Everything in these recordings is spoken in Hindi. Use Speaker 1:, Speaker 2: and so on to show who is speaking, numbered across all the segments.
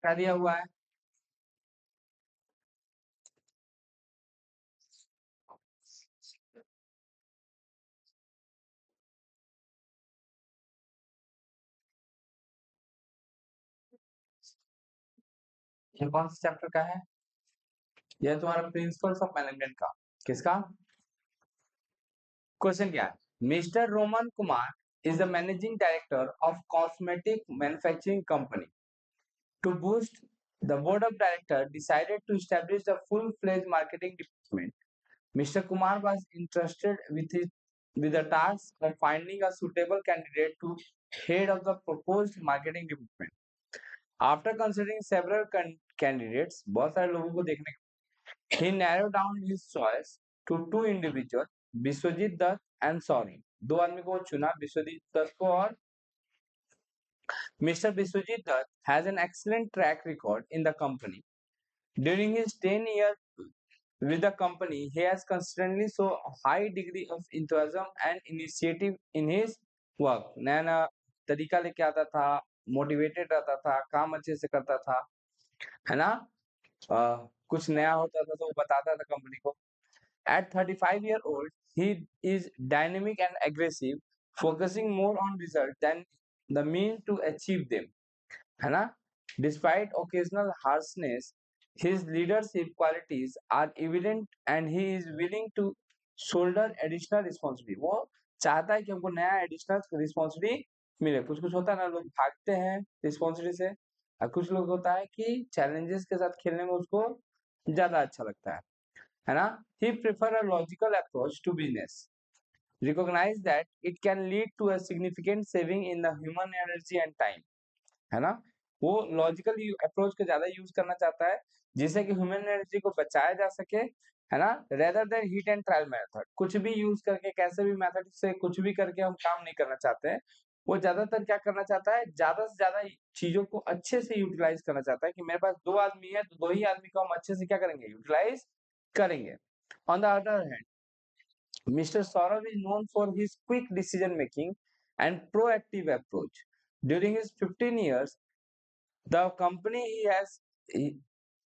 Speaker 1: क्या दिया हुआ है? ये कौन सा चैप्टर का है? ये तुम्हारा प्रिंसिपल्स ऑफ मैनेजमेंट का। किसका? क्वेश्चन क्या है? Mister Roman Kumar is the managing director of cosmetic manufacturing company. To boost, the board of directors decided to establish a full-fledged marketing department. Mr. Kumar was entrusted with the task of finding a suitable candidate to head of the proposed marketing department. After considering several candidates, बहुत सारे लोगों को देखने के, he narrowed down his choice to two individuals, Vishwajeet Dutt and सौरी। दो आदमी को चुना, विश्वजीत दत्त को और Mr. Biswajit Dutt has an excellent track record in the company. During his 10 years with the company, he has consistently shown a high degree of enthusiasm and initiative in his work. नया नया तरीका लेके आता था, मोटिवेटेड रहता था, काम अच्छे से करता था, है ना? कुछ नया होता था तो वो बताता था कंपनी को। At 35 years old, he is dynamic and aggressive, focusing more on results than the means to achieve them. है ना? Despite occasional harshness, his leadership qualities are evident and he is willing to shoulder additional responsibility. वो चाहता है कि हमको नया additional responsibility मिले। कुछ कुछ होता है ना, लोग भागते हैं responsibility से, और कुछ लोग होता है कि challenges के साथ खेलने में उसको ज्यादा अच्छा लगता है ना? He prefer a logical approach to business. Recognize that it can lead to a significant saving in the human energy and time. है ना? वो लॉजिकल अप्रोच को ज्यादा यूज करना चाहता है जिससे कि ह्यूमन एनर्जी को बचाया जा सके, है ना? Rather than heat and trial method, कुछ भी यूज करके कैसे भी मेथड से कुछ भी करके हम काम नहीं करना चाहते हैं। वो ज्यादातर क्या करना चाहता है, ज्यादा से ज्यादा चीजों को अच्छे से यूटिलाइज करना चाहता है कि मेरे पास दो आदमी है तो दो ही आदमी को हम अच्छे से क्या करेंगे, यूटिलाइज करेंगे। On the other hand, Mr. Saurav is known for his quick decision making and proactive approach. During his 15 years, the company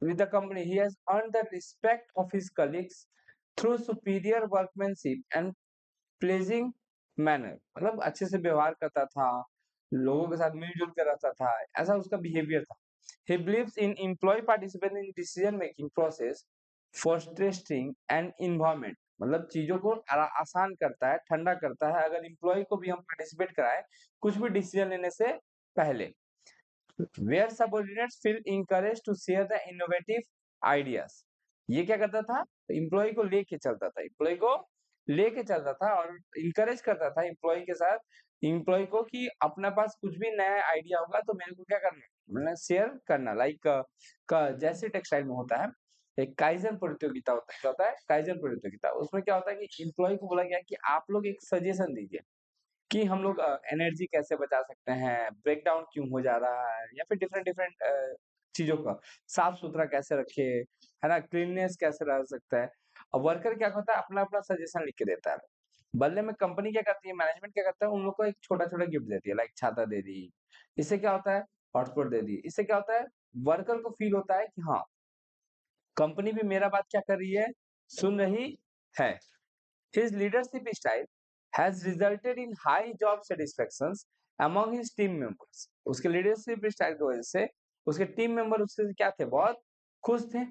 Speaker 1: with the company, he has earned the respect of his colleagues through superior workmanship and pleasing manner. मतलब अच्छे से व्यवहार करता था, लोगों के साथ मिलजुल कर रहता था, ऐसा उसका बिहेवियर था। He believes in employee participation in decision making process, fostering and environment. मतलब चीजों को आसान करता है, ठंडा करता है अगर इम्प्लॉय को भी हम पार्टिसिपेट कराएं कुछ भी डिसीजन लेने से पहले। Where subordinates feel encouraged to share the innovative ideas. ये क्या करता था, एम्प्लॉय को लेके चलता था, एम्प्लॉय को लेके चलता था और इंकरेज करता था एम्प्लॉय के साथ, एम्प्लॉय को कि अपने पास कुछ भी नया आइडिया होगा तो मेरे को क्या करना, मतलब शेयर करना। लाइक जैसे टेक्सटाइल में होता है एक काइजन प्रतियोगिता होता है, क्या होता है काइजन प्रतियोगिता। उसमें क्या होता है कि एम्प्लॉय को बोला गया कि आप लोग एक सजेशन दीजिए कि हम लोग एनर्जी कैसे बचा सकते हैं, ब्रेक डाउन क्यों हो जा रहा है, या फिर डिफरेंट डिफरेंट चीजों का साफ सुथरा कैसे रखे, है ना, क्लीननेस कैसे रह सकता है। अब वर्कर क्या होता है, अपना अपना सजेशन लिख के देता है। बदले में कंपनी क्या करती है, मैनेजमेंट क्या करता है, उन लोग को एक छोटा छोटा गिफ्ट देती है, लाइक छाता दे दी, इससे क्या होता है, हॉटस्पॉट दे दी। इससे क्या होता है, वर्कर को फील होता है कि हाँ कंपनी भी मेरा बात क्या कर रही है, सुन रही है। His leadership style has resulted in high job satisfactions among his team members. उसके leadership style की वजह से उसके टीम मेंबर उससे क्या थे, बहुत खुश थे।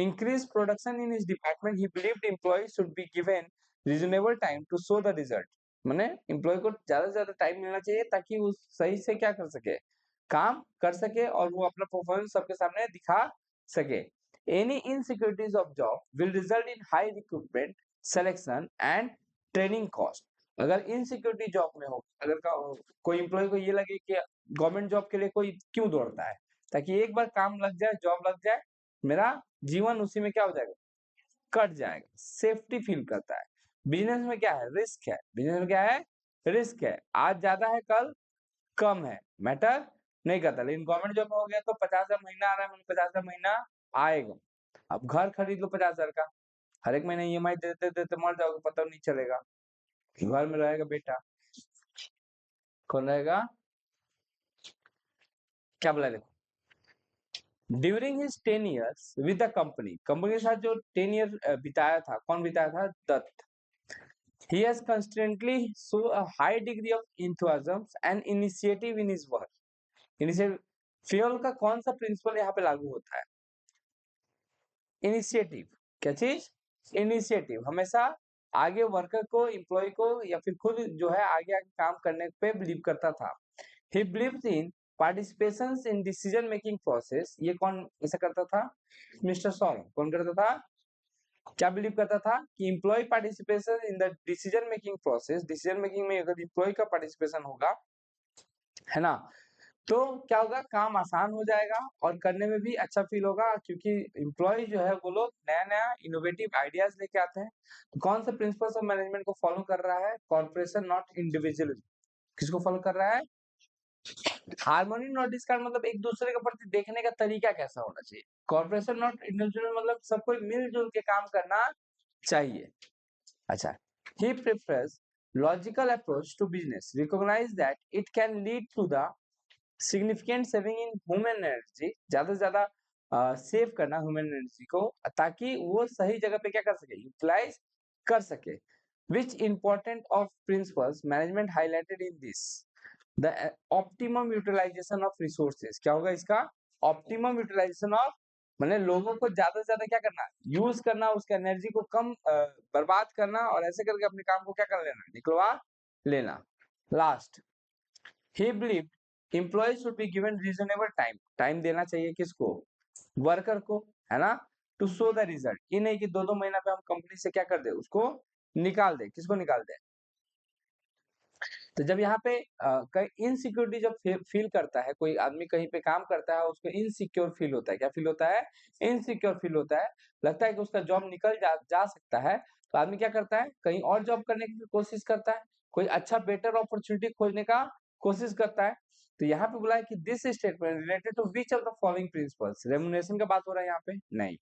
Speaker 1: Increased production in his department, he believed employees should be given reasonable time to show the result. माने एम्प्लॉय को ज्यादा से ज्यादा टाइम मिलना चाहिए ताकि वो सही से क्या कर सके, काम कर सके और वो अपना परफॉर्मेंस सबके सामने दिखा सके। Any insecurities of job will result in high recruitment, selection and training cost. अगर इनसिक्योरिटी जॉब में हो, अगर कोई एम्प्लॉय को ये लगे कि गवर्नमेंट जॉब के लिए कोई क्यों दौड़ता है, ताकि एक बार काम लग जाए, जॉब लग जाए, मेरा जीवन उसी में क्या हो जाएगा, कट जाएगा, सेफ्टी फील करता है। बिजनेस में क्या है, रिस्क है, बिजनेस में क्या है, रिस्क है, आज ज्यादा है कल कम है, मैटर नहीं करता। लेकिन गवर्नमेंट जॉब में हो गया तो 50,000 महीना आ रहा है, 50,000 महीना आएगा। अब घर खरीद लो 50,000 का, हर एक महीने ईएमआई देते देते मर जाओगे, पता नहीं चलेगा। घर में रहेगा बेटा, कौन रहेगा, क्या बोला देखो, during his 10 years with the company, company के साथ जो 10 ईयर बिताया था, कौन बिताया था? Dutt. He has constantly show a high degree of enthusiasm and initiative in his work. Initiative, fuel का कौन सा प्रिंसिपल यहाँ पे लागू होता है? इनिशिएटिव। क्या चीज? इनिशिएटिव। हमेशा आगे वर्कर को, एम्प्लॉय को या फिर खुद जो है आगे आगे काम करने पे बिलीव करता था। He believes in participations in decision making process. ये कौन ऐसा करता था? Mister Song. कौन करता था? क्या बिलीव करता था कि employ participation in the decision making process, decision making में अगर एम्प्लॉय का पार्टिसिपेशन होगा, है ना, तो क्या होगा? काम आसान हो जाएगा और करने में भी अच्छा फील होगा, क्योंकि एम्प्लॉय जो है वो लोग नया नया इनोवेटिव आइडियाज लेके आते हैं। तो कौन से प्रिंसिपल्स ऑफ मैनेजमेंट को फॉलो कर रहा है? Corporation not individual. किसको फॉलो कर रहा है? हार्मोनी नॉट डिस्कार्ड, मतलब एक दूसरे के प्रति देखने का तरीका कैसा होना चाहिए। कॉर्पोरेशन नॉट इंडिविजुअल मतलब सबको मिलजुल के काम करना चाहिए। अच्छा, he prefers logical approach to business, recognize that it can lead to the significant saving in human energy, ज्यादा से ज्यादा सेव करना ह्यूमन एनर्जी को, ताकि वो सही जगह पे क्या कर सके? यूटिलाइज कर सके। Which important of principles management highlighted in this? The optimum utilization of resources। क्या होगा इसका? Optimum utilization of, मैंने लोगों को ज्यादा से ज्यादा क्या करना? यूज करना, उसका एनर्जी को कम बर्बाद करना, और ऐसे करके अपने काम को क्या कर लेना? निकलवा लेना। Last, he believed employees should be given reasonable time। Time देना चाहिए किसको? वर्कर को, है ना, टू शो द रिजल्ट। ये नहीं कि 2-2 महीना पे हम कंपनी से क्या कर दे? उसको निकाल दे। किसको निकाल दे? तो जब यहाँ पे कहीं इनसिक्योरिटी जब फील करता है, कोई आदमी कहीं पे काम करता है, उसको इनसिक्योर फील होता है। क्या फील होता है? इनसिक्योर फील होता है। लगता है कि उसका जॉब निकल जा सकता है, तो आदमी क्या करता है? कहीं और जॉब करने की कोशिश करता है, कोई अच्छा बेटर अपॉर्चुनिटी खोजने का कोशिश करता है। तो यहाँ पे बोला है कि this statement related to which of the following principles. Remuneration का बात हो रहा है यहाँ पे? नहीं।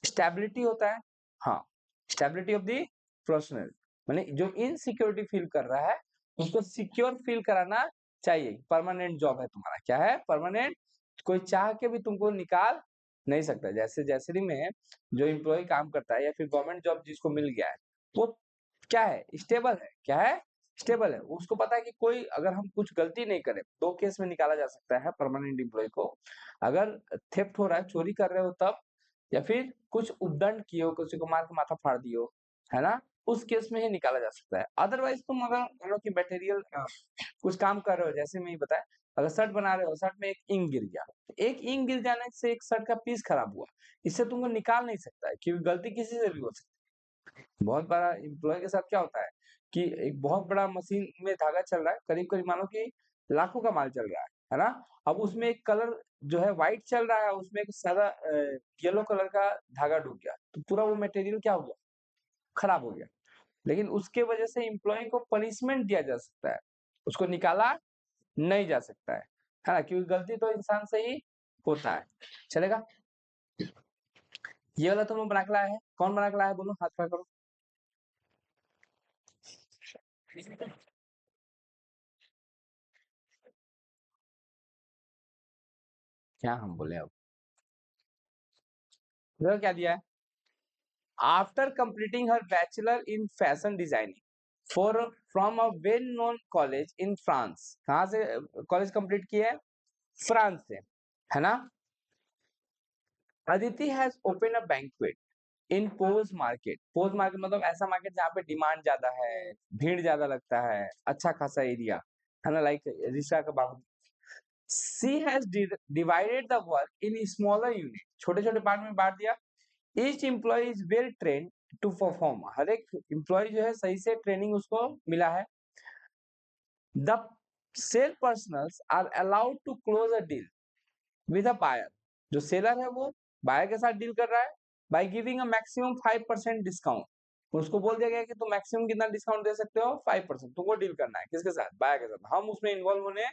Speaker 1: स्टेबिलिटी होता है, हाँ, स्टेबिलिटी ऑफ द प्रोफेशनल, माने जो इनसिक्योरिटी फील कर रहा है उसको सिक्योर फील कराना चाहिए। परमानेंट जॉब है तुम्हारा, क्या है? परमानेंट। कोई चाह के भी तुमको निकाल नहीं सकता। जैसे जैसरी में जो एम्प्लॉय काम करता है या फिर गवर्नमेंट जॉब जिसको मिल गया है, वो क्या है? स्टेबल है। क्या है? स्टेबल है। उसको पता है कि कोई अगर हम कुछ गलती नहीं करें, 2 केस में निकाला जा सकता है परमानेंट एम्प्लॉय को। अगर थेफ्ट हो रहा है, चोरी कर रहे हो तब, या फिर कुछ उद्दंड किए हो, किसी को मार के माथा फाड़ दिए हो, है ना, उस केस में ही निकाला जा सकता है। अदरवाइज तुम अगर मान लो कि मटेरियल कुछ काम कर रहे हो, जैसे मैं बताया, अगर शर्ट बना रहे हो, शर्ट में एक इंक गिर गया, एक इंक गिर जाने से एक शर्ट का पीस खराब हुआ, इससे तुमको निकाल नहीं सकता है, क्योंकि गलती किसी से भी हो सकती है। बहुत बड़ा एम्प्लॉय के साथ क्या होता है कि एक बहुत बड़ा मशीन में धागा चल रहा है, करीब करीब मानो कि लाखों का माल चल रहा है ना। अब उसमें एक कलर जो है व्हाइट चल रहा है, उसमें एक सादा येलो कलर का धागा डूब गया, तो पूरा वो मटेरियल क्या हो गया? खराब हो गया। लेकिन उसके वजह से एम्प्लॉय को पनिशमेंट दिया जा सकता है, उसको निकाला नहीं जा सकता है ना, क्योंकि गलती तो इंसान से ही होता है। चलेगा? ये वाला तुम लोग बना के लाए हैं, कौन बना के लाया है? बोलो, हाथ खड़ा करो। क्या हम बोले अब? देखो क्या दिया है? After completing her bachelor in fashion designing for from a well known college in France. कहाँ से कॉलेज कंप्लीट किया है? फ्रांस से, है ना। Aditi has open a banquet in pose market. Pose market मतलब ऐसा मार्केट जहाँ पे डिमांड ज्यादा है, भीड़ ज्यादा लगता है, अच्छा खासा एरिया, है ना, लाइक रिक्शा का बाबू। She has divided the work in smaller unit. छोटे छोटे पार्ट में बांट दिया। Each employee is well train to perform. हर एक एम्प्लॉय जो है सही से ट्रेनिंग उसको मिला है। The sale personnels are allowed to close a deal with a buyer. जो सेलर है वो बायर के साथ डील कर रहा है by giving a maximum 5% discount. उसको बोल दिया गया कि तुम मैक्सिमम कितना डिस्काउंट दे सकते हो? 5%। तुमको डील करना है किसके साथ? बायर के साथ। हम उसमें इन्वॉल्व होने।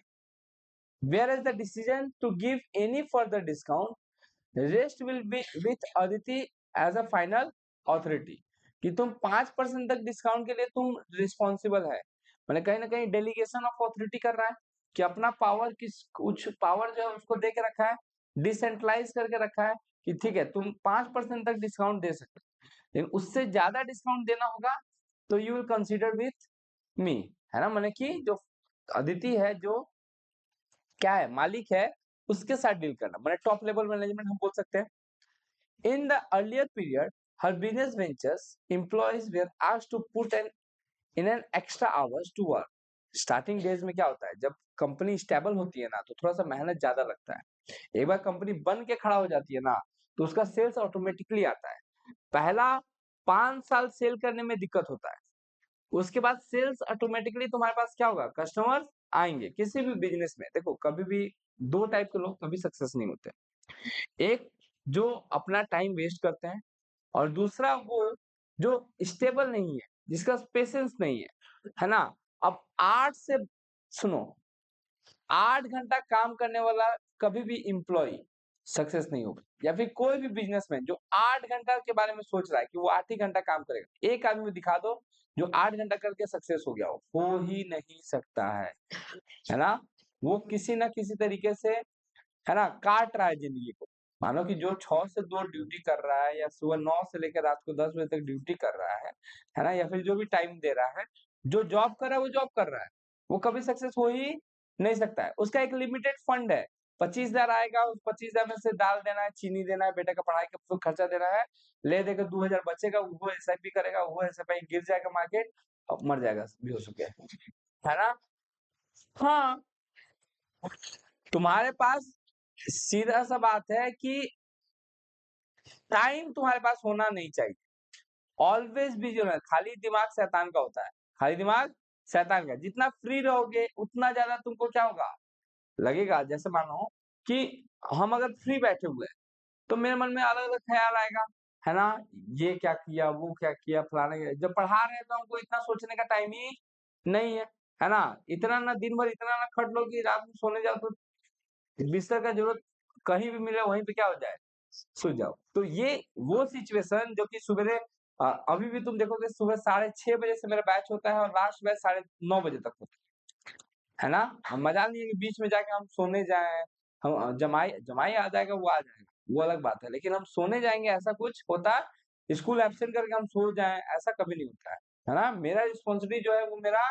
Speaker 1: Where is the decision to give any further discount rest will be with Aditi as a final authority. कि तुम 5% तक डिस्काउंट के लिए तुम रिस्पॉन्सिबल है, मैंने कहीं ना कहीं डेलीगेशन ऑफ ऑथोरिटी कर रहा है कि अपना पावर किस, कुछ पावर जो है उसको दे के रखा है। डिसेंट्रलाइज करके रखा है कि ठीक है तुम 5% तक डिस्काउंट दे सकते हो, लेकिन उससे ज्यादा डिस्काउंट देना होगा तो you will consider with me, है ना, माने कि जो अदिति है, जो क्या है, मालिक है, उसके साथ डील करना, माने टॉप लेवल मैनेजमेंट हम बोल सकते हैं। In the earlier period her business ventures employees were asked to put an in an extra hours to work. Starting days में क्या होता है, जब कंपनी स्टेबल होती है ना तो थोड़ा सा मेहनत ज्यादा लगता है। एक बार कंपनी बन के खड़ा हो जाती है ना तो उसका सेल्स ऑटोमेटिकली आता है। पहला 5 साल सेल करने में दिक्कत होता है, उसके बाद सेल्स ऑटोमेटिकली तुम्हारे पास क्या होगा, कस्टमर्स आएंगे। किसी भी बिजनेस में देखो कभी भी दो टाइप के लोग कभी सक्सेस नहीं होते, एक जो अपना टाइम वेस्ट करते हैं और दूसरा वो जो स्टेबल नहीं है, जिसका पेशेंस नहीं है ना। अब 8 से सुनो, 8 घंटा काम करने वाला कभी भी इम्प्लॉय सक्सेस नहीं होगा, या फिर कोई भी बिजनेसमैन जो 8 घंटा के बारे में सोच रहा है कि वो 8 ही घंटा काम करेगा, एक आदमी दिखा दो जो 8 घंटा करके सक्सेस हो गया हो ही नहीं सकता है ना। वो किसी ना किसी तरीके से, है ना, काट रहा है जिंदगी को। मानो कि जो 6 से 2 ड्यूटी कर रहा है, या सुबह 9 से लेकर रात को 10 बजे तक ड्यूटी कर रहा है ना, या फिर जो भी टाइम दे रहा है, जो जॉब कर रहा है वो जॉब कर रहा है, वो कभी सक्सेस हो ही नहीं सकता है। उसका एक लिमिटेड फंड है, 25,000 आएगा, उस 25,000 में से दाल देना है, चीनी देना है, बेटे का पढ़ाई का खर्चा देना है, ले देकर 2,000 बचेगा, वो एसआईपी करेगा, वो एसआईपी गिर जाएगा मार्केट और मर जाएगा बेहोश होके, है ना। हाँ, तुम्हारे पास सीधा सा बात है कि टाइम तुम्हारे पास होना नहीं चाहिए, ऑलवेज बिजी होना। खाली दिमाग शैतान का होता है, खाली दिमाग शैतान का। जितना फ्री रहोगे उतना ज्यादा तुमको क्या होगा, लगेगा जैसे मानो कि हम अगर फ्री बैठे हुए हैं तो मेरे मन में अलग अलग ख्याल आएगा, है ना, ये क्या किया, वो क्या किया, फलाने जब पढ़ा रहे हैं तो हमको इतना सोचने का टाइम ही नहीं है ना। इतना ना दिन भर इतना ना खट लो कि रात में सोने जाओ तो बिस्तर का जरूरत कहीं भी मिले वहीं पे क्या हो जाए, सो जाओ। तो ये वो सिचुएशन जो कि सुबेरे अभी भी तुम देखोगे सुबह 6:30 बजे से मेरा बैच होता है और लास्ट बैच 9:30 बजे तक होता है ना। हम मजाल नहीं है कि बीच में जाके हम सोने जाएं, हम जमाई जमाई आ जाएगा, वो आ जाएगा, वो अलग बात है, लेकिन हम सोने जाएंगे ऐसा कुछ होता, स्कूल एब्सेंट करके हम सो जाएं, ऐसा कभी नहीं होता है ना। मेरा रिस्पॉन्सिबिलिटी जो है वो मेरा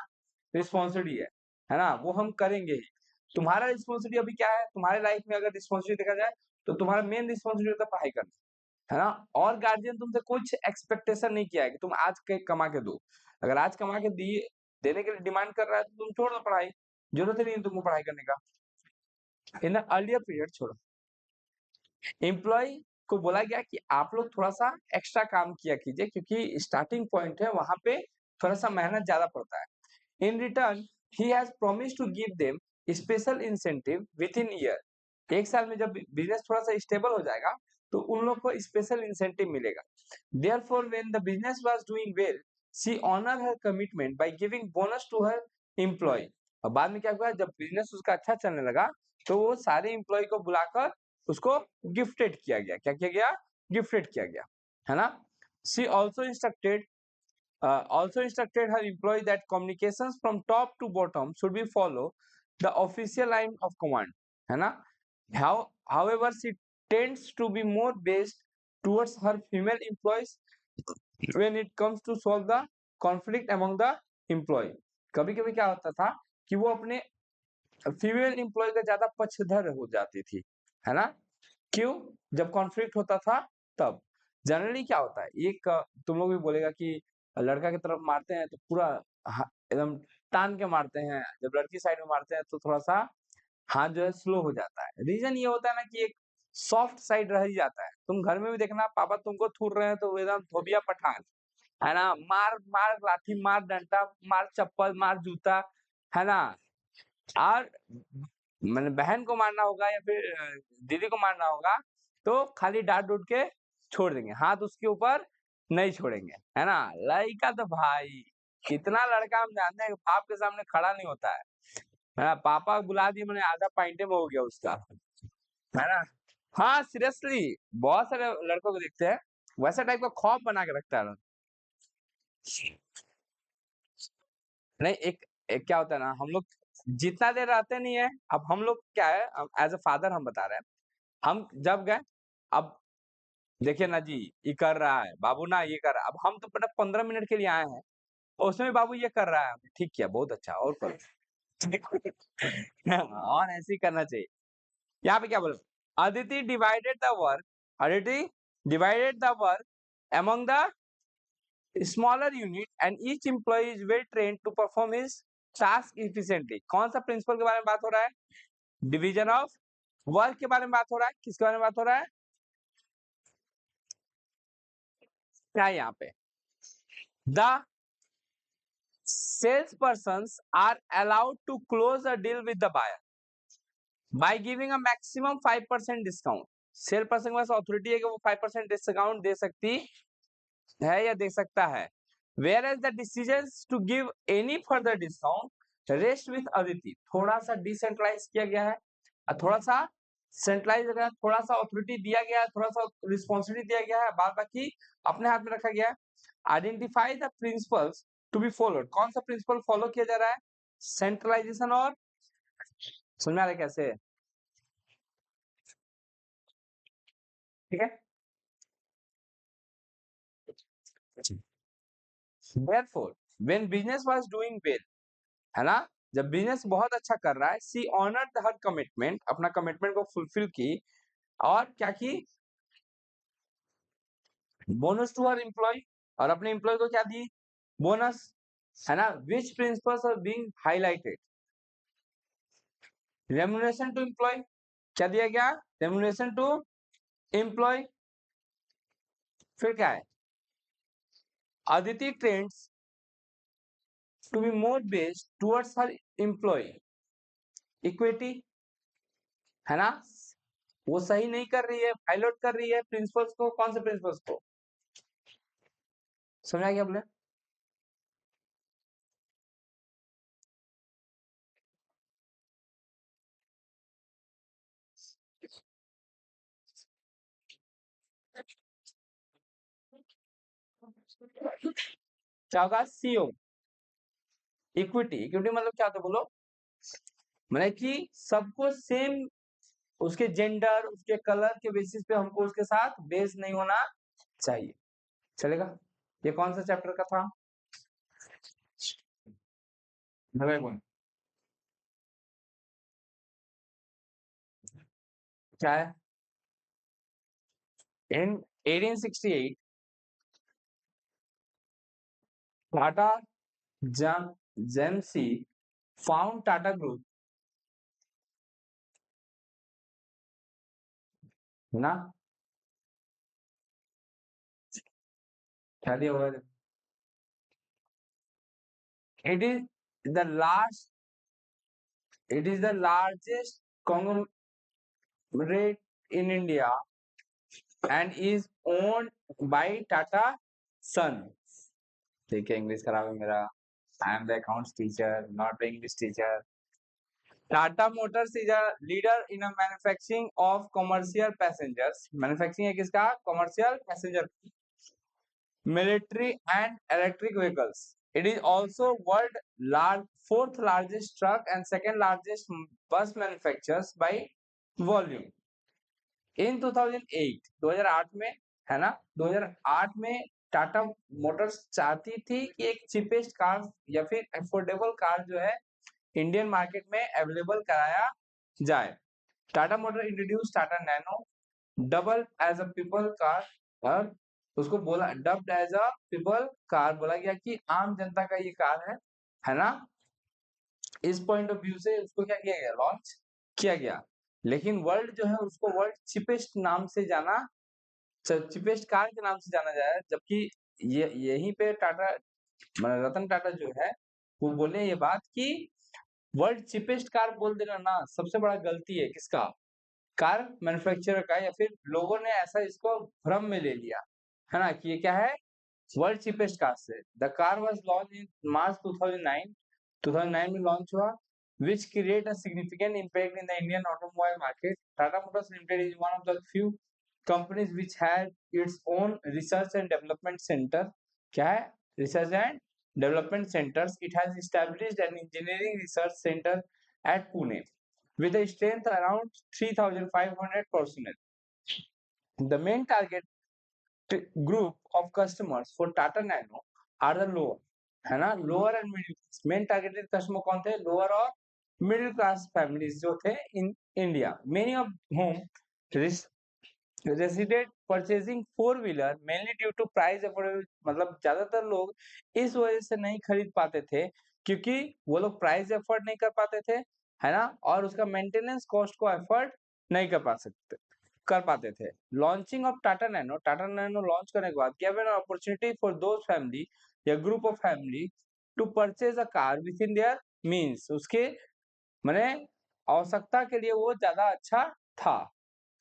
Speaker 1: रिस्पॉन्सिबिलिटी है ना, वो हम करेंगे ही। तुम्हारा रिस्पॉन्सिबिलिटी अभी क्या है, तुम्हारे लाइफ में अगर रिस्पॉन्सिबिलिटी देखा जाए तो तुम्हारा मेन रिस्पॉन्सिबिलिटी होता है पढ़ाई करना, है ना। और गार्जियन तुमसे कुछ एक्सपेक्टेशन नहीं किया है कि तुम आज के कमा के दो। अगर आज कमा के दिए देने के लिए डिमांड कर रहा है तो तुम छोड़ दो पढ़ाई, जरूरत ही नहीं है तुमको पढ़ाई करने का। इन अर्लियर पीरियड छोड़ो, एम्प्लॉय को बोला गया कि आप लोग थोड़ा सा एक्स्ट्रा काम किया कीजिए क्योंकि स्टार्टिंग पॉइंट है, वहां पे थोड़ा सा मेहनत ज्यादा पड़ता है। In return he has promised to give them special incentive with in year. 1 साल में जब बिजनेस थोड़ा सा स्टेबल हो जाएगा तो उन लोग को स्पेशल इंसेंटिव मिलेगा। Therefore, when the business was doing well, she honored her commitment by giving bonus to her employee। और बाद में क्या हुआ, जब बिजनेस उसका अच्छा चलने लगा तो वो सारे एम्प्लॉय को बुलाकर उसको गिफ्टेड किया गया। क्या किया गया, गिफ्टेड किया गया, है ना। She also instructed her employee that communications from top to bottom should be follow the official line of command, है ना। However, she tends to be more based towards her female employees when it comes to solve the conflict among the employee। कभी कभी क्या होता था कि वो अपने फीमेल एम्प्लॉय का ज्यादा पक्षधर हो जाती थी, है ना। क्यों, जब कॉन्फ्लिक्ट होता था तब जनरली क्या होता है, एक तुम लोग भी बोलेगा कि लड़का की तरफ मारते हैं तो पूरा एकदम टान के मारते हैं, जब लड़की साइड में मारते हैं तो थोड़ा सा हाथ जो है स्लो हो जाता है। रीजन ये होता है ना कि एक सॉफ्ट साइड रह ही जाता है। तुम घर में भी देखना, पापा तुमको थूर रहे हैं तो वो एकदम धोबिया पठान, है ना, मार मार लाठी, मार डंडा, मार चप्पल, मार जूता, है ना। और मैंने बहन को मारना होगा या फिर दीदी को मारना होगा तो खाली डांट डूट के छोड़ देंगे, हाथ उसके ऊपर नहीं छोड़ेंगे, है ना। लड़का तो भाई कितना लड़का हम जानते हैं कि बाप के सामने खड़ा नहीं होता है ना। पापा बुला दिए मैंने आधा पाइंटे में हो गया उसका, है ना। हाँ सीरियसली, बहुत सारे लड़कों को देखते हैं वैसा टाइप का खौफ बना के रखता है। नहीं, एक क्या होता है ना, हम लोग जितना देर रहते नहीं है, अब हम लोग क्या है, एज अ फादर हम बता रहे हैं, हम जब गए, अब देखिए ना जी, ये कर रहा है, बाबू ना ये कर रहा है, अब हम तो पता 15 मिनट के लिए आए हैं, और उसमें भी बाबू ये कर रहा है, ठीक किया, बहुत अच्छा और करो। और ऐसे ही करना चाहिए। यहाँ पे क्या बोला? Aditi divided the work, Aditi divided the work among the smaller unit and each employee is well trained to perform his task efficiently। कौन सा प्रिंसिपल के बारे में बात हो रहा है? डिवीजन ऑफ वर्क के बारे में बात हो रहा है। किसके बारे में बात हो रहा है? क्या है यहाँ पे? The sales persons are allowed to close a deal with the buyer by giving a maximum 5% discount। Cell person के पास अथॉरिटी है कि वो 5% डिस्काउंट दे सकती है या दे सकता है। Whereas the decisions to give any further discount rest with Aditi. थोड़ा सा डिसेंट्रलाइज किया गया है, थोड़ा सा सेंट्रलाइज गया, थोड़ा सा अथॉरिटी दिया गया है, थोड़ा सा रिस्पॉन्सिबिलिटी दिया गया है, बाद बाकी अपने हाथ में रखा गया है। Identify the principles to be followed. कौन सा प्रिंसिपल फॉलो किया जा रहा है? सेंट्रलाइजेशन और, समझ में आ रहा है कैसे? ठीक है। Therefore, when business was doing well, है ना, जब बिजनेस बहुत अच्छा कर रहा है, सी ऑनर्ड हर कमिटमेंट, अपना कमिटमेंट को फुलफिल की, और क्या की? बोनस टू हर एम्प्लॉय, और अपने एम्प्लॉय को क्या दी? बोनस, है ना। Which principles are being highlighted? Remuneration to employee, क्या दिया गया? Remuneration to employee. फिर क्या है? Aditi trends to be more based towards her employee equity, है ना। वो सही नहीं कर रही है, पायलट कर रही है प्रिंसिपल्स को। कौन से प्रिंसिपल्स को? समझा क्या बोले? क्या होगा? CO equity. इक्विटी मतलब क्या होता है बोलो? मतलब कि सबको सेम, उसके जेंडर, उसके कलर के बेसिस पे हमको उसके साथ बेस नहीं होना चाहिए। चलेगा? ये कौन सा चैप्टर का था? नवे कौन? क्या है? इन 1868 टाटा जेमसी फाउंड टाटा ग्रुप, है ना। क्या दिया हुआ है? It is the last, it is the largest conglomerate in India and is owned by Tata Son। ठीक है, इंग्लिश खराब है मेरा। I am the accounts teacher, not the English teacher. Tata Motors is a leader in a manufacturing of commercial passengers. Manufacturing है किसका? Commercial passenger, military and electric vehicles. It is also world large fourth largest truck and second largest बस मैन्युफैक्चरर्स बाई वॉल्यूम। इन 2008, 2008 में, है ना, 2008 में टाटा मोटर्स चाहती थी कि एक चीपेस्ट कार या फिर अफोर्डेबल कार जो है इंडियन मार्केट में अवेलेबल कराया जाए। Tata motor introduce Tata Nano dubbed as a people car, और उसको बोला dubbed as a people car, बोला गया कि आम जनता का ये कार है ना। इस पॉइंट ऑफ व्यू से उसको क्या किया गया? लॉन्च किया गया। लेकिन वर्ल्ड जो है उसको वर्ल्ड चिपेस्ट नाम से जाना, चिपेस्ट कार के नाम से जाना जाए, जबकि ये यहीं पे टाटा, रतन टाटा जो है वो बोले ये बात कि वर्ल्ड चिपेस्ट कार बोल देना ना सबसे बड़ा गलती है। किसका? कार मैन्युफैक्चरर का, या फिर लोगों ने ऐसा इसको भ्रम में ले लिया, है ना, कि ये क्या है? वर्ल्ड चीपेस्ट कार से। The car was launch in March 2009, 2009 में लॉन्च हुआ, which create a significant impact in the Indian automobile market। Tata Motors Limited is one of the few companies which had its own research and development center। क्या है? Research and development centers। It has established an engineering research center at Pune। with a strength around 3,500 personnel. The main target group of customers for Tata Nano are the lower, है ना, lower and middle class. Main targeted customer कौन थे? लोअर और मिडिल क्लास फैमिलीज जो थे in India. Many of home resident purchasing four wheeler mainly due to price affordable. मतलब ज्यादातर लोग इस वजह से नहीं खरीद पाते थे क्योंकि वो लोग प्राइस अफोर्ड नहीं कर पाते थे, है ना, और उसका मेंटेनेंस कॉस्ट को अफोर्ड नहीं कर पाते थे. Launching of Tata Nano launch करने के बाद give an opportunity for those family या group of family to purchase a car within their means. उसके मैंने आवश्यकता के लिए वो ज्यादा अच्छा था,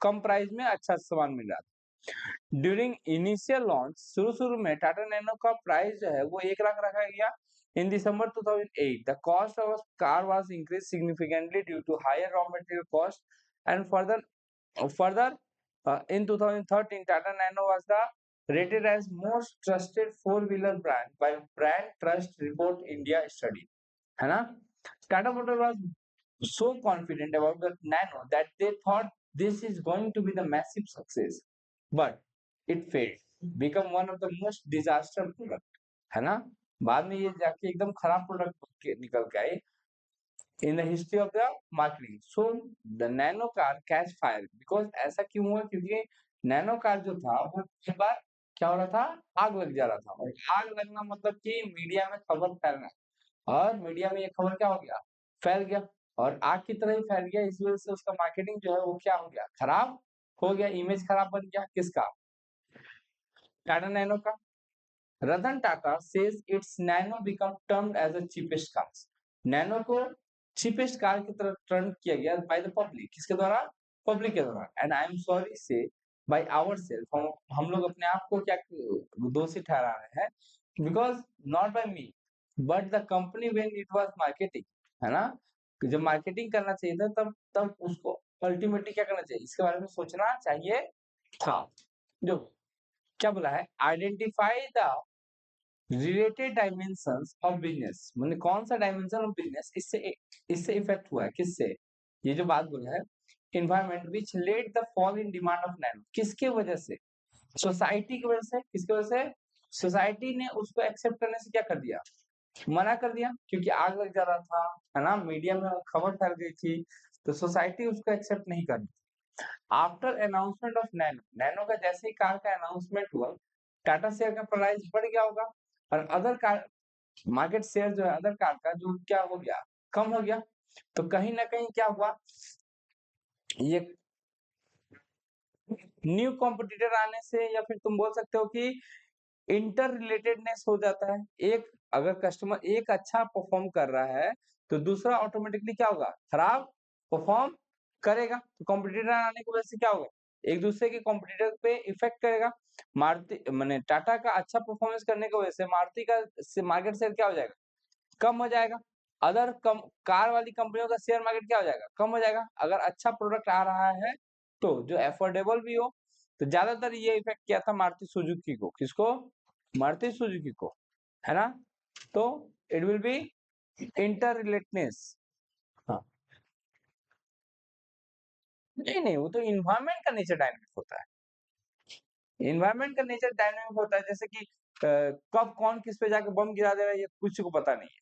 Speaker 1: कम प्राइस में अच्छा सामान मिल रहा था. ड्यूरिंग इनिशियल लॉन्च शुरू में टाटा नैनो का प्राइस जो है वो 1 लाख रखा गया. In December 2008 the cost of car was increase significantly due to higher raw material cost and further in 2013 Tata Nano was the rated as most trusted four-wheeler brand by Brand Trust Report India study, है ना. Tata Motor was so confident about the Nano that they thought this is going to be the massive success, but it failed, become one of the most disaster product, है ना. बाद में ये जाके एकदम खराब प्रोडक्ट निकल के आए in the history of the marketing. So the nano car catch fire because ऐसा क्यों हुआ? क्योंकि नैनो कार जो था वो एक बार क्या हो रहा था, आग लग जा रहा था. और आग लगना मतलब कि मीडिया में खबर फैलना, और मीडिया में ये खबर क्या हो गया, फैल गया, और आग की तरह ही फैल गया. इस वजह से उसका मार्केटिंग जो है वो क्या हो गया, खराब हो गया, इमेज खराब बन गया. किसका? टाटा नैनो का. Ratan Tata says its nano become termed as the cheapest cars. Nano को cheapest कार की तरफ टर्न किया गया by the public. किसके द्वारा? पब्लिक के द्वारा. And I am sorry say by ourselves. हम लोग अपने आप को क्या दोषी ठहरा रहे हैं, because not by me but the company when it was marketing, है ना. जब मार्केटिंग करना चाहिए था तब तब उसको अल्टीमेटली क्या करना चाहिए, इसके बारे में सोचना चाहिए था. जो क्या बोला है, identify the related dimensions of business. मतलब कौन सा डायमेंशन ऑफ बिजनेस इससे इफेक्ट हुआ है, किससे? ये जो बात बोला है, environment which lead the fall in demand of nano. किसके वजह से? सोसाइटी की वजह से. किसकी वजह से? सोसाइटी ने उसको एक्सेप्ट करने से क्या कर दिया, मना कर दिया, क्योंकि आग लग जा रहा था, है ना, मीडिया में खबर फैल गई थी, तो सोसाइटी उसको एक्सेप्ट नहीं कर. After announcement of nano, nano का जैसे ही कार का अनाउंसमेंट हुआ, टाटा शेयर का प्राइस बढ़ गया होगा, और अदर कार मार्केट शेयर जो है अदर कार का जो क्या हो गया, कम हो गया. तो कहीं ना कहीं क्या हुआ, ये न्यू कॉम्पिटिटर आने से, या फिर तुम बोल सकते हो कि इंटर रिलेटेडनेस हो जाता है. एक अगर कस्टमर एक अच्छा परफॉर्म कर रहा है तो दूसरा ऑटोमेटिकली क्या होगा, खराब परफॉर्म करेगा. तो कॉम्पिटिटर आने की वजह से क्या होगा, एक दूसरे के कॉम्पिटिटर पे इफेक्ट करेगा. मारुति मैंने टाटा का अच्छा परफॉर्मेंस करने की वजह से मारुति का मार्केट शेयर क्या हो जाएगा, कम हो जाएगा. अदर कम कार वाली कंपनियों का शेयर मार्केट क्या हो जाएगा, कम हो जाएगा. अगर अच्छा प्रोडक्ट आ रहा है तो जो अफोर्डेबल भी हो. तो ज्यादातर ये इफेक्ट किया था मारुति सुजुकी को. किसको? मारुति सुजुकी को, है ना. तो it will be inter relatedness. हाँ, नहीं नहीं, वो तो इन्वायरमेंट का नेचर डायनामिक होता है. इन्वायरमेंट का नेचर डायनामिक होता है, जैसे कि कब कौन किस पे जाके बम गिरा दे रहा है ये कुछ को पता नहीं है.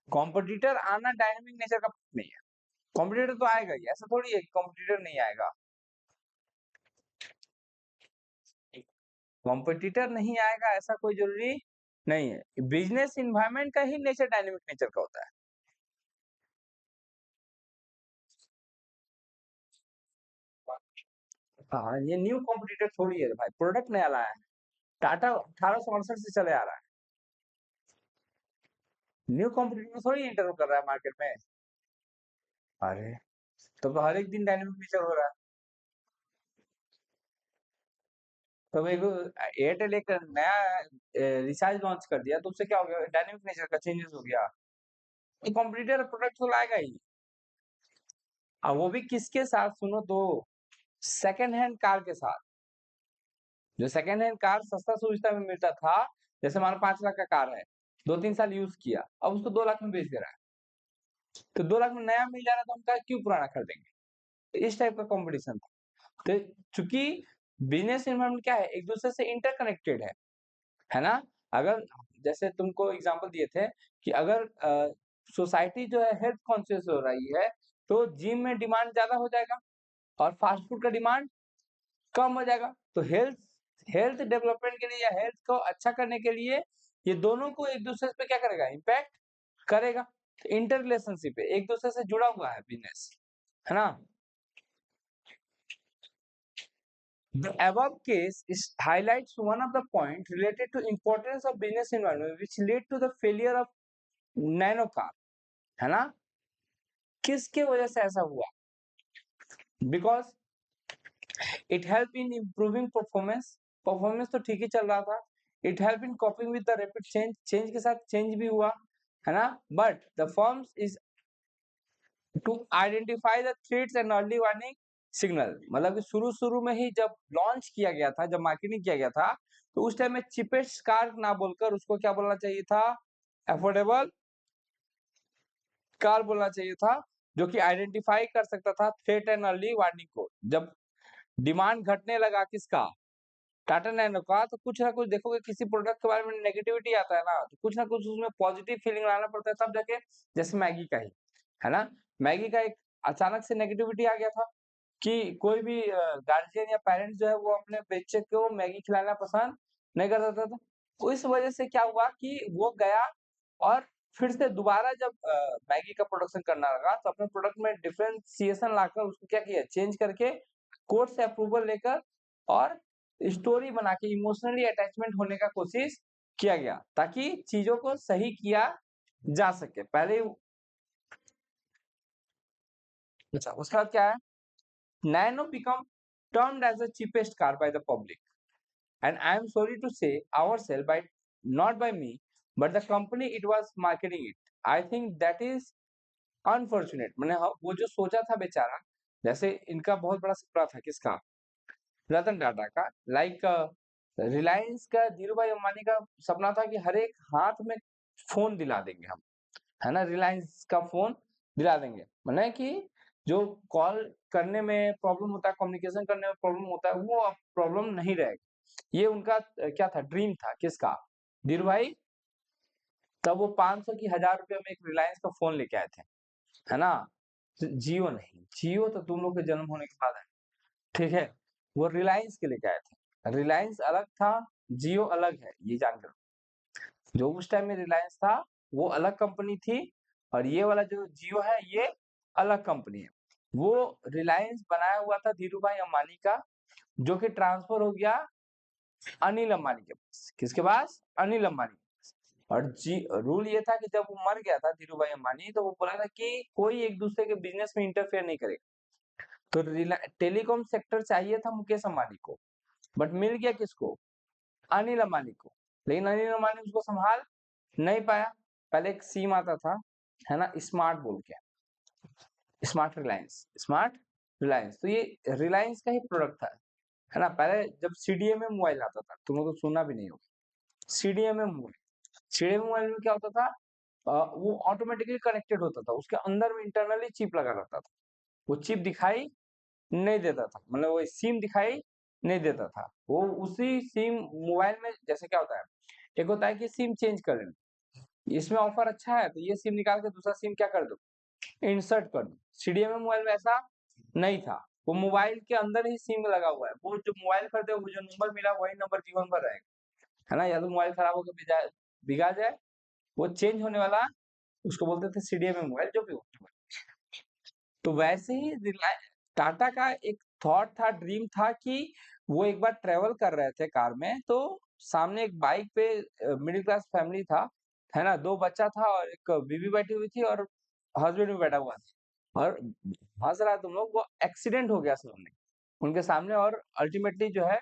Speaker 1: कॉम्पिटिटर आना डायनामिक नेचर का नहीं है. कॉम्पिटिटर तो आएगा ही, ऐसा थोड़ी है कि कॉम्पिटिटर नहीं आएगा. कॉम्पिटिटर नहीं आएगा ऐसा कोई जरूरी नहीं है. बिजनेस इन्वायरमेंट का ही नेचर डायनामिक नेचर का होता है. हाँ, ये न्यू कॉम्पिटिटर थोड़ी है भाई, प्रोडक्ट नया लाया है. टाटा 1868 से चले आ रहा है. न्यू कॉम्पिटिटर थोड़ी इंटर कर रहा है मार्केट में. अरे, तो हर एक दिन डायनामिक नेचर हो रहा है. तो मेरे को एयरटेल एक नया रिचार्ज लॉन्च कर दिया, तो उससे क्या हो गया, डायनामिक नेचर का चेंजेस हो गया. ये कॉम्पिटिटर प्रोडक्ट तो लाएगा ही. और वो भी किसके साथ, सुनो तो, सेकंड हैंड कार के साथ. जो सेकंड हैंड कार सस्ता सुविधा में मिलता था, जैसे हमारा 5 लाख का कार है, 2-3 साल यूज किया, अब उसको 2 लाख में बेच दे रहा है. तो 2 लाख में नया मिल जा रहा है तो हम क्या क्यों पुराना खरीदेंगे? तो इस टाइप का कॉम्पिटिशन था। तो चूँकि बिज़नेस एनवायरनमेंट क्या है, एक-दूसरे से इंटरकनेक्टेड है ना? अगर जैसे तुमको एग्ज़ाम्पल दिए थे कि अगर सोसाइटी जो है हेल्थ कॉन्शियस हो रही है, तो जिम में डिमांड ज़्यादा हो जाएगा और फास्ट फूड का डिमांड कम हो जाएगा। तो हेल्थ हेल्थ डेवलपमेंट के लिए या हेल्थ को अच्छा करने के लिए ये दोनों को एक-दूसरे पे क्या करेगा? इम्पैक्ट करेगा। तो इंटर रिलेशनशिप है, एक-दूसरे से जुड़ा हुआ है बिज़नेस, है ना? The above case is highlights one of the point related to importance of business environment which led to the failure of nano car, है ना? किसके वजह से ऐसा हुआ? Because it helped in improving performance, performance तो ठीक ही चल रहा था। It helped in coping with the rapid change, change के साथ चेंज भी हुआ, है ना? But the firms is to identify the threats and early warning signal, मतलब कि शुरू-शुरू में ही जब लॉन्च किया गया था, जब मार्केटिंग किया गया था, तो उस टाइम में चीपेस्ट कार ना बोलकर उसको क्या बोलना चाहिए था? अफोर्डेबल कार बोलना चाहिए था, जो कि आइडेंटिफाई कर सकता था थ्रेट एंड अर्ली वार्निंग को। जब डिमांड घटने लगा किसका? टाटा नैनो का, तो कुछ ना कुछ देखोगे किसी प्रोडक्ट के बारे में नेगेटिविटी आता है ना, तो कुछ ना कुछ उसमें पॉजिटिव फीलिंग लाना पड़ता है तब जाके, जैसे मैगी का ही, है ना? मैगी का एक अचानक से नेगेटिविटी आ गया था कि कोई भी गार्जियन या पेरेंट्स जो है वो अपने बच्चे को मैगी खिलाना पसंद नहीं करता था। तो इस वजह से क्या हुआ कि वो गया और फिर से दोबारा जब मैगी का प्रोडक्शन करना लगा तो अपने प्रोडक्ट में डिफरेंशिएशन लाकर उसको क्या किया? चेंज करके कोर्ट से अप्रूवल लेकर और स्टोरी बना के इमोशनली अटैचमेंट होने का कोशिश किया गया, ताकि चीज़ों को सही किया जा सके। पहले अच्छा, उसके बाद क्या है? Nano become termed as the cheapest car by the public and I am sorry to say ourselves by not by me but the company it was marketing it. I think that is unfortunate, मैंने वो जो सोचा था बेचारा, जैसे इनका बहुत बड़ा सपना था किसका? रतन टाटा का, लाइक रिलायंस का, धीरू भाई अंबानी का सपना था कि हर एक हाथ में फ़ोन दिला देंगे हम, है ना? रिलायंस का फ़ोन दिला देंगे। माने कि जो कॉल करने में प्रॉब्लम होता है, कम्युनिकेशन करने में प्रॉब्लम होता है, वो अब प्रॉब्लम नहीं रहेगा। ये उनका क्या था? ड्रीम था, किसका? धीरू भाई। तब वो 500 की ₹1000 में एक रिलायंस का फ़ोन लेके आए थे, है ना? जियो नहीं, जियो तो तुम लोग के जन्म होने के बाद आया, ठीक है? वो रिलायंस के लेके आए थे। रिलायंस अलग था, जियो अलग है, ये जान के रखो। जो उस टाइम में रिलायंस था, वो अलग कंपनी थी और ये वाला जो जियो है, ये अलग कंपनी है। वो रिलायंस बनाया हुआ था धीरूभाई अंबानी का, जो कि ट्रांसफर हो गया अनिल अंबानी के पास। किसके पास? अनिल अंबानी। और जी रूल ये था कि जब वो मर गया था धीरूभाई अंबानी, तो वो बोला था कि कोई एक दूसरे के बिजनेस में इंटरफेयर नहीं करेगा। तो टेलीकॉम सेक्टर चाहिए था मुकेश अंबानी को, बट मिल गया किसको? अनिल अंबानी को। लेकिन अनिल अंबानी उसको संभाल नहीं पाया। पहले एक सिम आता था, है ना, स्मार्ट बोल के, स्मार्ट रिलायंस। तो ये रिलायंस का ही प्रोडक्ट था, है ना? पहले जब सीडीएमए मोबाइल आता था, तुम लोग तो सुना भी नहीं होगा। सीडीएमए मोबाइल, सीडीएमए मोबाइल में क्या होता था? वो ऑटोमेटिकली कनेक्टेड होता था, उसके अंदर में इंटरनली चिप लगा रहता था। वो चिप दिखाई नहीं देता था, मतलब वो सिम दिखाई नहीं देता था। वो उसी सिम मोबाइल में जैसे क्या होता है, एक होता है कि सिम चेंज कर लेना, इसमें ऑफर अच्छा है तो ये सिम निकाल के दूसरा सिम क्या कर दो, इंसर्ट कर दो। सीडीएमए मोबाइल में ऐसा नहीं था, वो मोबाइल के अंदर ही सिम लगा हुआ है। वो जो मोबाइल खरीदे, वो जो नंबर मिला वही नंबर जीवन भर रहेगा, है ना? या तो मोबाइल खराब होकर बिगा जाए, वो चेंज होने वाला, उसको बोलते थे सीडीएमए मोबाइल, जो भी हो। तो वैसे ही टाटा का एक थॉट था, ड्रीम था कि वो एक बार ट्रैवल कर रहे थे कार में, तो सामने एक बाइक पे मिडिल क्लास फैमिली था, है ना? 2 बच्चा था और एक बीवी बैठी हुई थी और हस्बैंड भी बैठा हुआ था और हँस रहा है तुम लोग, वो एक्सीडेंट हो गया सामने, उनके सामने, और अल्टीमेटली जो है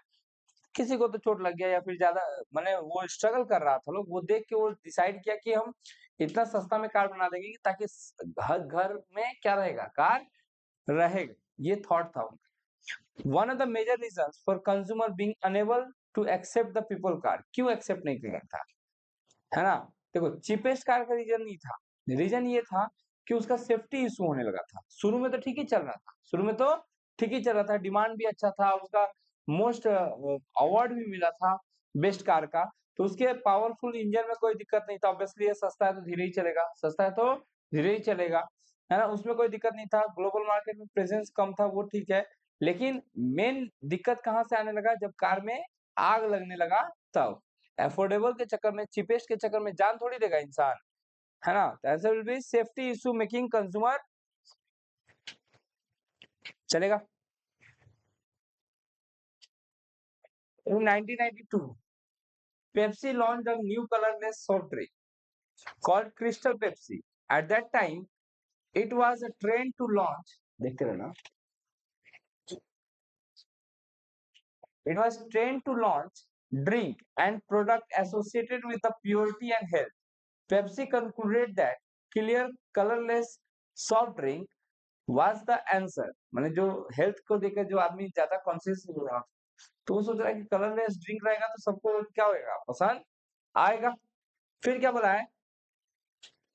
Speaker 1: किसी को तो चोट लग गया या फिर ज़्यादा, माने वो स्ट्रगल कर रहा था लोग, वो देख के वो डिसाइड किया कि हम इतना सस्ता में कार बना देंगे कि ताकि हर घर में क्या रहेगा? कार रहेगा। ये थॉट था उनका। One of the major reasons for consumer being unable to accept the people car, क्यों एक्सेप्ट नहीं किया था, है ना? देखो, चीपेस्ट कार का रीजन नहीं था, रीजन ये था कि उसका सेफ्टी इशू होने लगा था। शुरू में तो ठीक ही चल रहा था, शुरू में तो ठीक ही चल रहा था, डिमांड भी अच्छा था, उसका मोस्ट अवार्ड भी मिला था बेस्ट कार का। तो उसके पावरफुल इंजन में कोई दिक्कत नहीं था, ऑब्वियसली ये सस्ता है तो धीरे ही चलेगा, सस्ता है तो धीरे ही चलेगा, है ना? उसमें कोई दिक्कत नहीं था, ग्लोबल मार्केट में प्रेजेंस कम था, वो ठीक है। लेकिन मेन दिक्कत कहाँ से आने लगा, जब कार में आग लगने लगा तब। अफोर्डेबल के चक्कर में, चीपेस्ट के चक्कर में जान थोड़ी देगा इंसान, है ना? ऐसे will be safety issue making consumer चलेगा। In 1992, Pepsi launched a new colorless soft drink called Crystal Pepsi. At that time, it was a trend to launch. देखते रहना. It was trend to launch drink and product associated with the purity and health. Pepsi concluded that clear, colorless soft drink was the answer. माने जो हेल्थ को देकर जो आदमी ज्यादा कॉन्शियस हो रहा, तो वो सोच रहा है कि कलरलेस ड्रिंक रहेगा तो सबको क्या होएगा, पसंद आएगा। फिर क्या बोला है,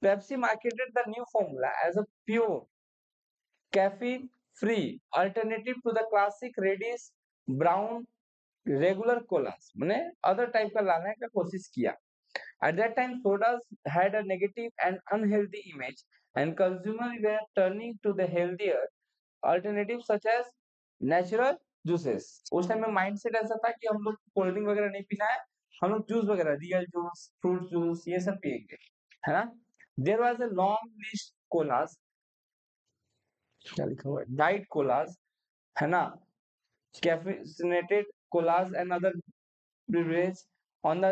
Speaker 1: Pepsi marketed the new formula as a pure, caffeine-free alternative to the classic reddish brown regular colas. मैंने other type का लाने का कोशिश किया। At that time, sodas had a negative and unhealthy image, and consumers were turning to the healthier alternatives such as natural juices. उस टाइम में माइंडसेट ऐसा था कि हम लोग कोल्ड ड्रिंक वगैरह नहीं पीना है, हम लोग जूस वगैरह, रियल जूस, फ्रूट जूस, ये सब पियेंगे, है ना? There was a long list colas, क्या लिखा हुआ है, डाइट कोलास, है ना, caffeinated colas and other beverages on the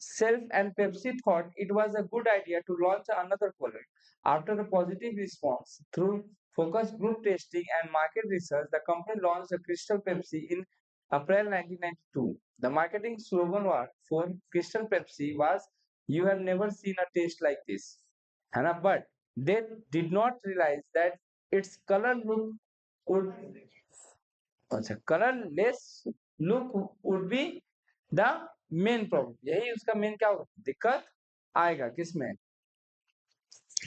Speaker 1: shelf, and Pepsi thought it was a good idea to launch another product. After a positive response through focus group testing and market research, the company launched the Crystal Pepsi in April 1992. The marketing slogan for Crystal Pepsi was "You have never seen a taste like this." है ना? But they did not realize that its color look would, अच्छा, colourless look would be the main problem, यही उसका मेन क्या होगा, दिक्कत आएगा किसमें,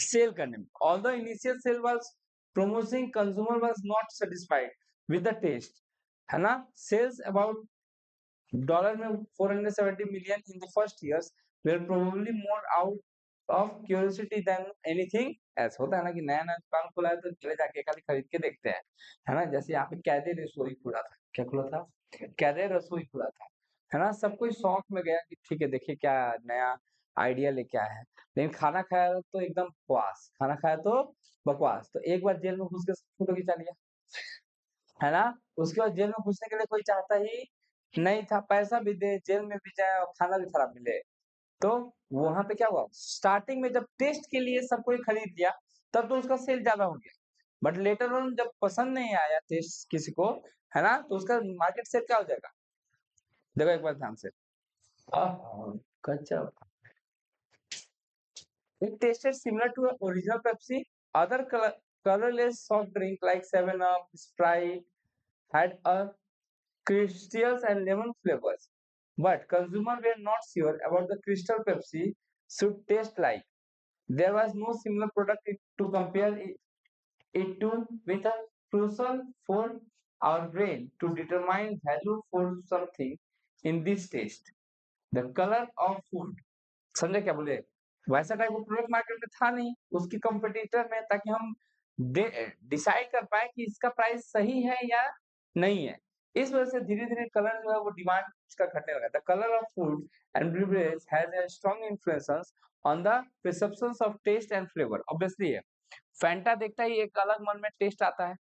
Speaker 1: सेल करने में। Although initial sale was promising, consumer was not satisfied with the taste, है ना? सेल्स अबाउट डॉलर में 470 million in the first years were probably more out of curiosity than anything else. होता है ना कि नया नया दुकान खुला है तो चले जाके खाली खरीद के देखते हैं, है ना? जैसे यहाँ पे कैदे रसोई खुला था, क्या खुला था, कैदे रसोई खुला था, है ना? सब कोई शौक में गया कि ठीक है देखिए क्या नया आइडिया लेके आया है, लेकिन खाना खाया तो एकदम बकवास, खाना खाया तो बकवास, तो एक बार जेल में घुस के फोटो खिंचा लिया, है ना? उसके बाद जेल में घुसने के लिए कोई चाहता ही नहीं था, पैसा भी दे, जेल में भी जाए और खाना भी खराब मिले। तो वहां पे क्या हुआ, स्टार्टिंग में जब टेस्ट के लिए सब कोई खरीद लिया तब तो उसका सेल ज्यादा हो गया, बट लेटर ऑन जब पसंद नहीं आया टेस्ट किसी को, है ना, तो उसका मार्केट सेल क्या हो जाएगा, देखो एक बार ध्यान से। गजब। It tasted similar to an original Pepsi. Other colorless soft drink like 7 Up, Sprite had a crystals and lemon flavors, but consumers were not sure about the Crystal Pepsi should taste like. There was no similar product to compare it to with a crucial for our brain to determine value for something in this taste. The color of food. समझे क्या बोले, वैसा टाइप का प्रोडक्ट मार्केट में था नहीं उसकी कंपटीटर में, ताकि हम डिसाइड कर पाए कि इसका प्राइस सही है या नहीं है। इस वजह से धीरे धीरे कलर जो है वो डिमांड उसका घटने लगा। The colour of food and beverage has a strong influence on the perceptions of taste and flavour. Obviously है, फैंटा देखता ही एक अलग मन में टेस्ट आता है,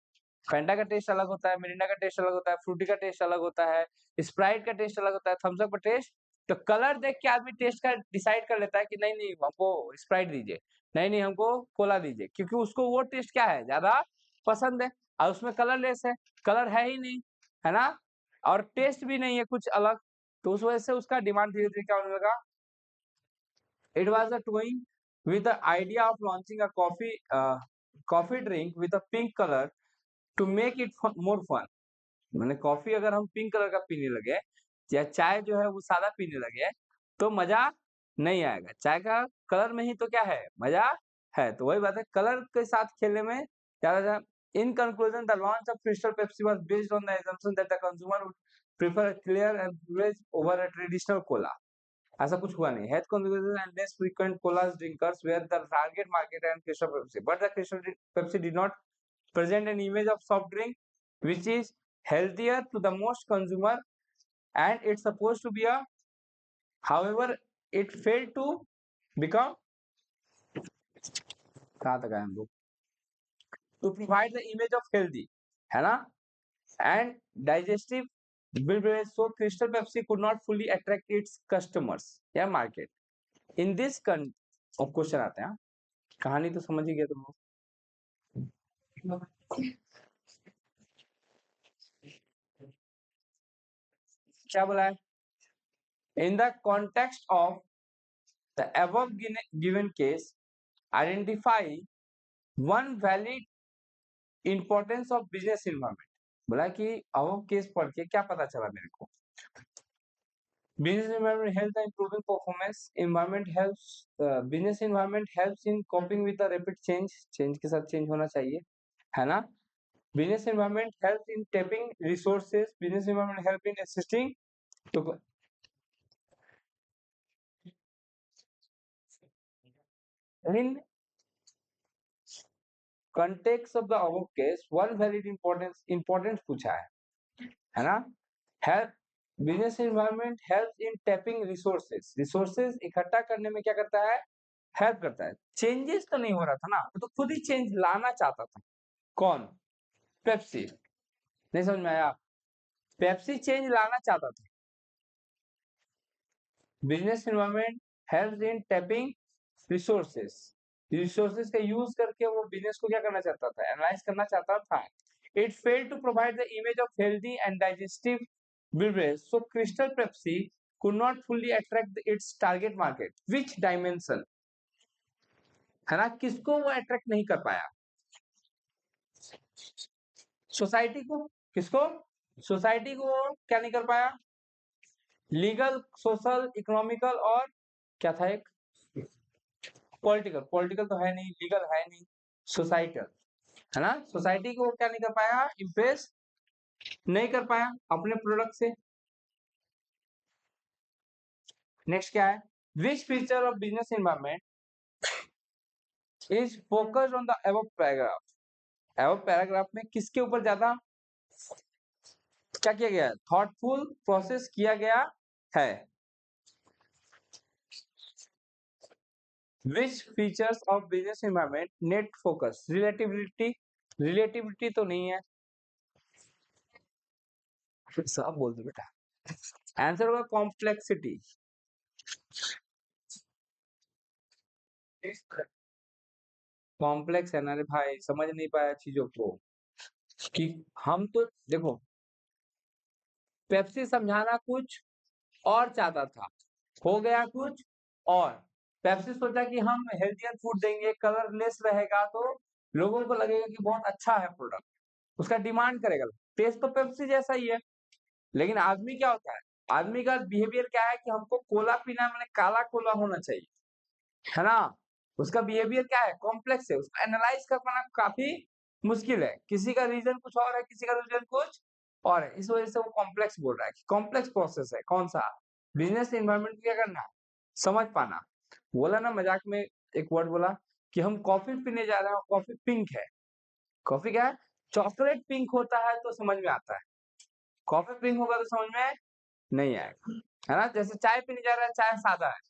Speaker 1: फैंटा का टेस्ट अलग होता है, मिरिंडा का टेस्ट अलग होता है, फ्रूटी का टेस्ट अलग होता है, स्प्राइट का टेस्ट अलग होता है, थम्स अप का टेस्ट। तो कलर देख के आदमी टेस्ट का डिसाइड कर लेता है कि नहीं नहीं हमको स्प्राइट दीजिए, नहीं नहीं हमको कोला दीजिए, क्योंकि उसको वो टेस्ट क्या है, ज्यादा पसंद है, और उसमें कलरलेस है, कलर है ही नहीं, है ना, और टेस्ट भी नहीं है कुछ अलग, तो उस वजह से उसका डिमांड धीरे धीरे क्या होने लगा। It was a toying with the idea of launching a coffee drink with a pink color to make it more fun। मैंने कॉफी अगर हम पिंक कलर का पीने लगे या चाय जो है वो सादा पीने लगे तो मजा नहीं आएगा, चाय का कलर में ही तो क्या है, मजा है। तो वही बात है, कलर के साथ खेलने में क्या था। In conclusion, the launch of crystal Pepsi was based on the assumption that the consumer would prefer a clear and beverage over a traditional cola. ऐसा कुछ हुआ नहीं। Health consumers and less frequent cola drinkers were the target market and Crystal Pepsi, but the Crystal Pepsi did not present an image of soft drink which is healthier to the most consumer, and it's supposed to be a, however it failed to become, कहाँ तक आए हम लोग, to provide the image of healthy, है ना, and digestive beverage, so Crystal Pepsi could not fully attract its customers या market. In this अब क्वेश्चन आते हैं, कहानी तो समझ ही गए तुम लोग। क्या बोला है, in the context of the above given case identify one valid importance of business environment। बोला कि above केस पढ़ के क्या पता चला मेरे को, business environment helps in improving performance, environment helps, business environment helps in coping with the rapid change के साथ चेंज होना चाहिए, है ना, business environment helps in tapping resources, business environment help in assisting, तो in context of the above case one valid importance पूछा है ना, help business environment helps in tapping resources इकट्ठा करने में क्या करता है, हेल्प करता है। चेंजेस तो नहीं हो रहा था ना, वो तो खुद ही चेंज लाना चाहता था। कौन, पेप्सी। नहीं समझ में आया, पेप्सी चेंज लाना चाहता था। Business environment helps in tapping resources का यूज करके वो बिजनेस को क्या करना चाहता था, एनालाइज करना चाहता था। It failed to provide the image of healthy and digestive beverage, so Crystal Pepsi could not fully attract its target market. Which dimension, है ना, किसको वो अट्रैक्ट नहीं कर पाया, सोसाइटी को, किसको, सोसाइटी को क्या नहीं कर पाया, लीगल, सोशल, इकोनॉमिकल और क्या था एक, पॉलिटिकल, पॉलिटिकल तो है नहीं, लीगल है नहीं, सोसाइटल, है ना, सोसाइटी को क्या नहीं कर पाया, इम्प्रेस नहीं कर पाया अपने प्रोडक्ट से। नेक्स्ट क्या है, which feature of business environment is focused on the above paragraph, above paragraph में किसके ऊपर ज्यादा क्या किया गया है, थॉटफुल प्रोसेस किया गया है। Which features of business environment net focus, relativity, relativity तो नहीं है, सब बोल दो बेटा, आंसर होगा कॉम्प्लेक्सिटी। कॉम्प्लेक्स है ना रे भाई, समझ नहीं पाया चीजों को, कि हम तो देखो पेप्सी समझाना कुछ और चाहता था, हो गया कुछ और। पेप्सी सोचा कि हम हेल्थियर फूड देंगे, कलरलेस रहेगा तो लोगों को लगेगा कि बहुत अच्छा है प्रोडक्ट, उसका डिमांड करेगा। टेस्ट तो पेप्सी जैसा ही है, लेकिन आदमी क्या होता है, आदमी का बिहेवियर क्या है कि हमको कोला पीना है, मैंने काला कोला होना चाहिए, है ना, उसका बिहेवियर क्या है, कॉम्प्लेक्स है, उसको एनालाइज कर पाना काफी मुश्किल है, किसी का रीजन कुछ और है, किसी का रीजन कुछ और है, इस वजह से वो कॉम्प्लेक्स बोल रहा है, कॉम्प्लेक्स प्रोसेस है कौन सा, बिजनेस एनवायरनमेंट क्या करना, समझ पाना। बोला ना मजाक में, एक वर्ड बोला कि हम कॉफी पीने जा रहे हैं, कॉफी पिंक है, कॉफी क्या है, चॉकलेट पिंक होता है तो समझ में आता है, कॉफी पिंक होगा तो समझ में नहीं आएगा, है ना, जैसे चाय पीने जा रहा है, चाय सादा है,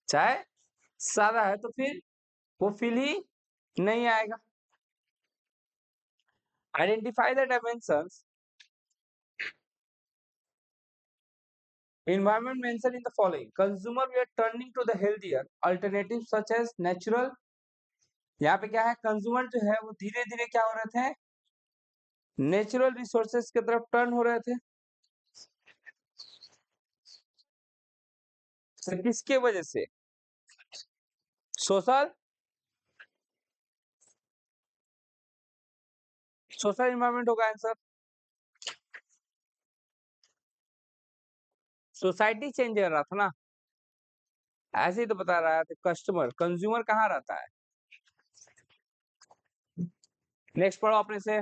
Speaker 1: चाय सादा है तो फिर वो फील ही नहीं आएगा। Identify the dimensions environment mentioned in the following, consumer we are turning to the healthier alternatives such as natural, यहाँ पे क्या है, कंज्यूमर जो है वो धीरे धीरे क्या हो रहे थे, नेचुरल रिसोर्सेज की तरफ टर्न हो रहे थे। तो किसके वजह से, सोशल, सोशल इन्वायरमेंट होगा आंसर, सोसाइटी चेंज कर रहा था ना, ऐसे ही तो बता रहा है, कस्टमर, कंज्यूमर कहाँ रहता है, नेक्स्ट पढ़ो अपने से।